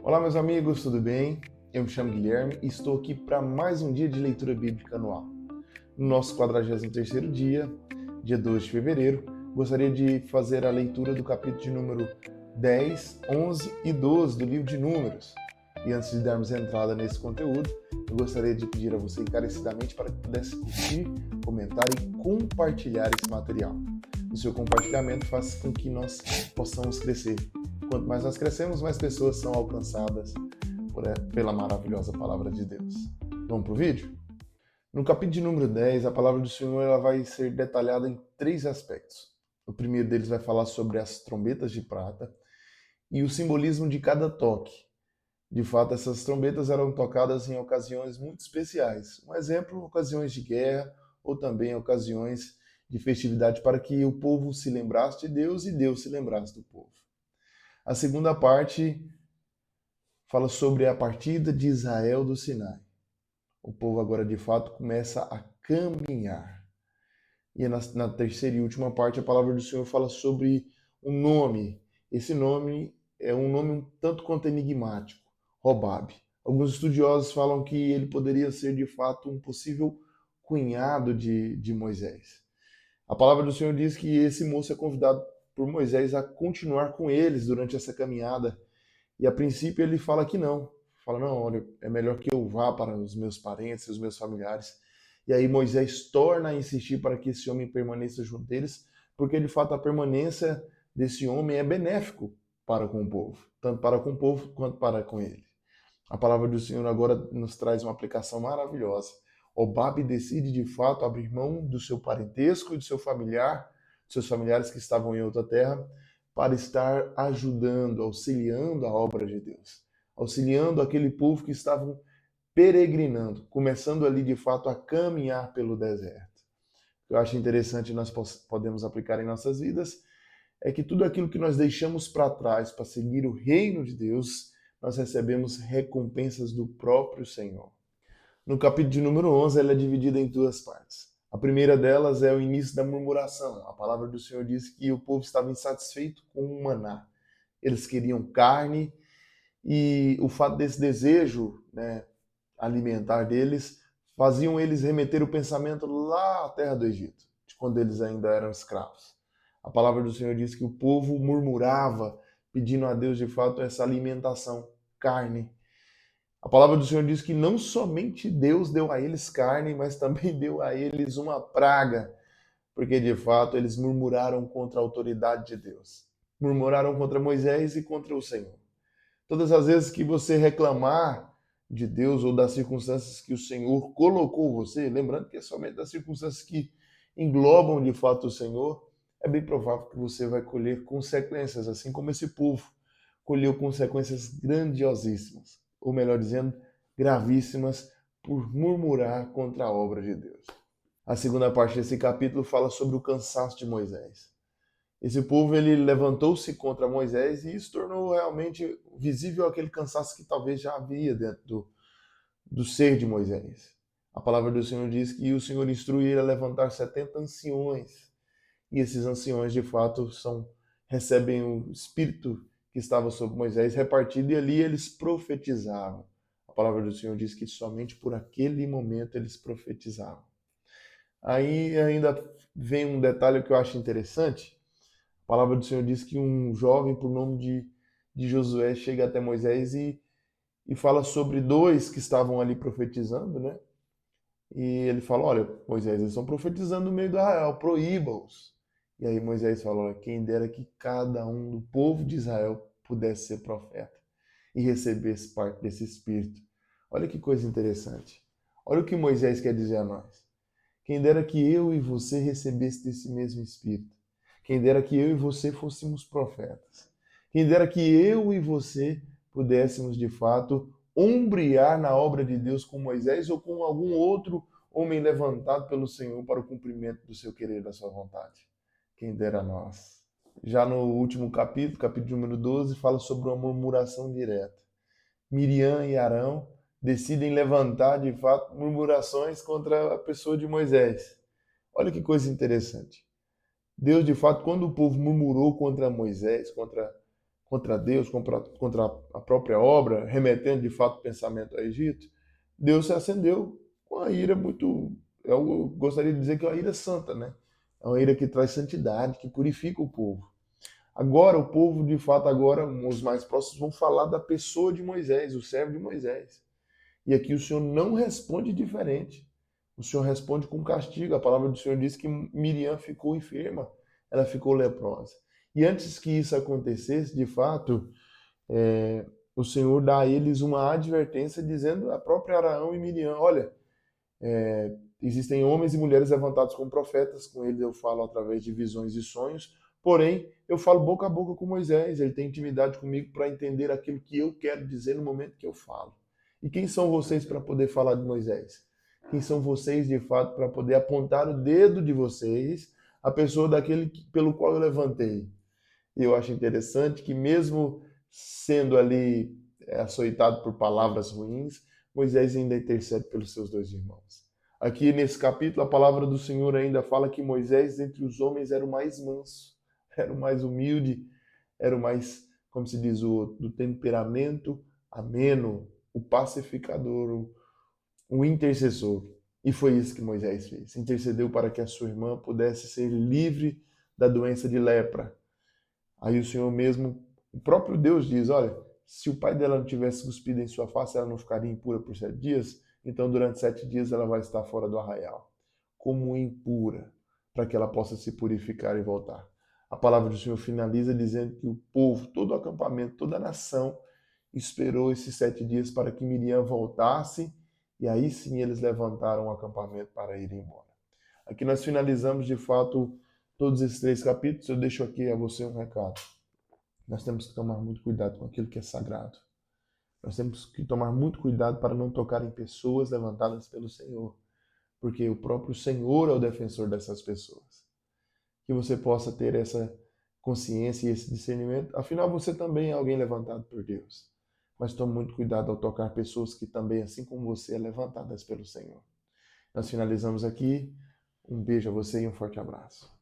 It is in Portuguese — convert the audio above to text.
Olá, meus amigos, tudo bem? Eu me chamo Guilherme e estou aqui para mais um dia de leitura bíblica anual. No nosso 43º dia, dia 2 de fevereiro, gostaria de fazer a leitura do capítulo de número 10, 11 e 12 do livro de Números. E antes de darmos entrada nesse conteúdo, eu gostaria de pedir a você encarecidamente para que pudesse curtir, comentar e compartilhar esse material. O seu compartilhamento faz com que nós possamos crescer. Quanto mais nós crescemos, mais pessoas são alcançadas pela maravilhosa palavra de Deus. Vamos para o vídeo? No capítulo de número 10, a palavra do Senhor ela vai ser detalhada em três aspectos. O primeiro deles vai falar sobre as trombetas de prata e o simbolismo de cada toque. De fato, essas trombetas eram tocadas em ocasiões muito especiais. Um exemplo, ocasiões de guerra ou também ocasiões de festividade para que o povo se lembrasse de Deus e Deus se lembrasse do povo. A segunda parte fala sobre a partida de Israel do Sinai. O povo agora de fato começa a caminhar. E na terceira e última parte, a palavra do Senhor fala sobre um nome. Esse nome é um nome um tanto quanto enigmático, Robabe. Alguns estudiosos falam que ele poderia ser de fato um possível cunhado de Moisés. A palavra do Senhor diz que esse moço é convidado por Moisés a continuar com eles durante essa caminhada. E a princípio ele fala que não. Fala, não, olha, é melhor que eu vá para os meus parentes, os meus familiares. E aí Moisés torna a insistir para que esse homem permaneça junto deles, porque de fato a permanência desse homem é benéfico para com o povo, tanto para com o povo quanto para com ele. A palavra do Senhor agora nos traz uma aplicação maravilhosa. Obabe decide de fato abrir mão do seu parentesco e do seu familiar, dos seus familiares que estavam em outra terra, para estar ajudando, auxiliando a obra de Deus, auxiliando aquele povo que estavam peregrinando, começando ali de fato a caminhar pelo deserto. O que eu acho interessante nós podemos aplicar em nossas vidas é que tudo aquilo que nós deixamos para trás para seguir o reino de Deus, nós recebemos recompensas do próprio Senhor. No capítulo de número 11, ela é dividida em duas partes. A primeira delas é o início da murmuração. A palavra do Senhor diz que o povo estava insatisfeito com o maná. Eles queriam carne e o fato desse desejo, né, alimentar deles faziam eles remeter o pensamento lá à terra do Egito, de quando eles ainda eram escravos. A palavra do Senhor diz que o povo murmurava, pedindo a Deus de fato essa alimentação, carne. A palavra do Senhor diz que não somente Deus deu a eles carne, mas também deu a eles uma praga, porque de fato eles murmuraram contra a autoridade de Deus. Murmuraram contra Moisés e contra o Senhor. Todas as vezes que você reclamar de Deus ou das circunstâncias que o Senhor colocou você, lembrando que é somente das circunstâncias que englobam de fato o Senhor, é bem provável que você vai colher consequências, assim como esse povo colheu consequências grandiosíssimas, ou melhor dizendo, gravíssimas, por murmurar contra a obra de Deus. A segunda parte desse capítulo fala sobre o cansaço de Moisés. Esse povo ele levantou-se contra Moisés e isso tornou realmente visível aquele cansaço que talvez já havia dentro do ser de Moisés. A palavra do Senhor diz que o Senhor instrui ele a levantar 70 anciões. E esses anciões, de fato, recebem o espírito que estava sobre Moisés repartido e ali eles profetizavam. A palavra do Senhor diz que somente por aquele momento eles profetizavam. Aí ainda vem um detalhe que eu acho interessante. A palavra do Senhor diz que um jovem por nome de Josué chega até Moisés e fala sobre dois que estavam ali profetizando, né? E ele fala: olha, Moisés, eles estão profetizando no meio do Israel, proíba-os. E aí Moisés fala: olha, quem dera que cada um do povo de Israel pudesse ser profeta e recebesse parte desse espírito. Olha que coisa interessante. Olha o que Moisés quer dizer a nós. Quem dera que eu e você recebesse desse mesmo espírito. Quem dera que eu e você fôssemos profetas. Quem dera que eu e você pudéssemos, de fato, ombrear na obra de Deus com Moisés ou com algum outro homem levantado pelo Senhor para o cumprimento do seu querer, da sua vontade. Quem dera a nós. Já no último capítulo, capítulo número 12, fala sobre uma murmuração direta. Miriam e Arão decidem levantar, de fato, murmurações contra a pessoa de Moisés. Olha que coisa interessante. Deus, de fato, quando o povo murmurou contra Moisés, contra Deus, contra a própria obra, remetendo de fato o pensamento ao Egito, Deus se acendeu com a ira muito, eu gostaria de dizer que é uma ira santa, né? É uma ira que traz santidade, que purifica o povo. Agora, o povo, de fato, agora, os mais próximos vão falar da pessoa de Moisés, o servo de Moisés. E aqui o Senhor não responde diferente. O Senhor responde com castigo. A palavra do Senhor diz que Miriam ficou enferma, ela ficou leprosa. E antes que isso acontecesse, de fato, o Senhor dá a eles uma advertência dizendo a própria Arão e Miriam, olha, existem homens e mulheres levantados como profetas, com eles eu falo através de visões e sonhos, porém eu falo boca a boca com Moisés, ele tem intimidade comigo para entender aquilo que eu quero dizer no momento que eu falo. E quem são vocês para poder falar de Moisés? Quem são vocês, de fato, para poder apontar o dedo de vocês à pessoa daquele pelo qual eu levantei? E eu acho interessante que mesmo sendo ali açoitado por palavras ruins, Moisés ainda intercede pelos seus dois irmãos. Aqui nesse capítulo, a palavra do Senhor ainda fala que Moisés, entre os homens, era o mais manso, era o mais humilde, era o mais, como se diz, do temperamento ameno, o pacificador, o intercessor. E foi isso que Moisés fez. Intercedeu para que a sua irmã pudesse ser livre da doença de lepra. Aí o Senhor mesmo, o próprio Deus diz, olha, se o pai dela não tivesse cuspido em sua face, ela não ficaria impura por 7 dias, então durante 7 dias ela vai estar fora do arraial, como impura, para que ela possa se purificar e voltar. A palavra do Senhor finaliza dizendo que o povo, todo o acampamento, toda a nação, esperou esses 7 dias para que Miriam voltasse, e aí sim eles levantaram o acampamento para ir embora. Aqui nós finalizamos, de fato, todos esses 3 capítulos. Eu deixo aqui a você um recado. Nós temos que tomar muito cuidado com aquilo que é sagrado. Nós temos que tomar muito cuidado para não tocar em pessoas levantadas pelo Senhor, porque o próprio Senhor é o defensor dessas pessoas. Que você possa ter essa consciência e esse discernimento. Afinal, você também é alguém levantado por Deus. Mas tome muito cuidado ao tocar pessoas que também, assim como você, é levantadas pelo Senhor. Nós finalizamos aqui. Um beijo a você e um forte abraço.